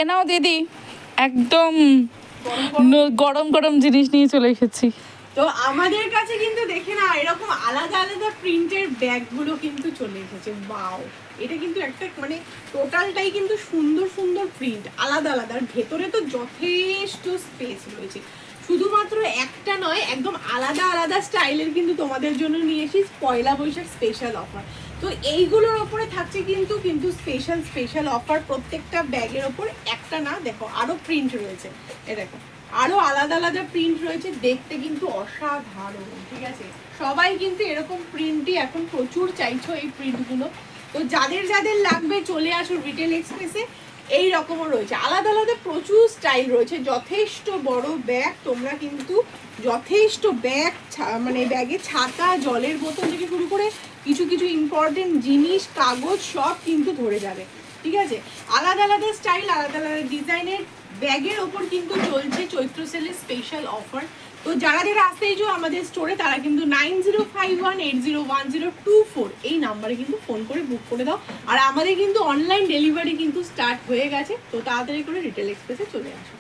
এ নাও দিদি, একদম গরম গরম জিনিস নিয়ে চলে এসেছি। তো আমাদের কাছে কিন্তু দেখে না এরকম আলাদা আলাদা প্রিন্টের ব্যাগগুলো কিন্তু চলে এসেছে। ওয়াও, এটা কিন্তু একটা মানে টোটালটাই কিন্তু সুন্দর সুন্দর প্রিন্ট, আলাদা আলাদা। আর ভেতরে তো যথেষ্ট স্পেস রয়েছে, শুধুমাত্র একটা নয়, একদম আলাদা আলাদা স্টাইলের কিন্তু তোমাদের জন্য নিয়ে এসেছি পয়লা বৈশাখ স্পেশাল অফার। তো এইগুলোর ওপরে থাকছে কিন্তু স্পেশাল স্পেশাল অফার। প্রত্যেকটা ব্যাগের ওপর একটা না, দেখো আরো প্রিন্ট রয়েছে, এ দেখো আরো আলাদা আলাদা প্রিন্ট রয়েছে, দেখতে কিন্তু অসাধারণ। ঠিক আছে, সবাই কিন্তু এরকম প্রিন্টই এখন প্রচুর চাইছো, এই প্রিন্টগুলো। তো যাদের যাদের লাগবে চলে আসো রিটেল এক্সপ্রেসে। এই রকমও রয়েছে, আলাদা আলাদা প্রচুর স্টাইল রয়েছে, যথেষ্ট বড় ব্যাগ। তোমরা কিন্তু যথেষ্ট ব্যাগ, মানে ব্যাগে ছাতা, জলের বোতল থেকে শুরু করে কিছু কিছু ইম্পর্টেন্ট জিনিস, কাগজ সব কিন্তু ধরে যাবে। ঠিক আছে, আলাদা আলাদা স্টাইল, আলাদা আলাদা ডিজাইনের ব্যাগের ওপর কিন্তু চলছে চৈত্র সেলের স্পেশাল অফার। তো যারা যারা আসতে চাও আমাদের স্টোরে, তারা কিন্তু 9051801024 এই নাম্বারে কিন্তু ফোন করে বুক করে দাও। আর আমাদের কিন্তু অনলাইন ডেলিভারি কিন্তু স্টার্ট হয়ে গেছে, তো তাড়াতাড়ি করে রিটেল এক্সপ্রেসে চলে আসো।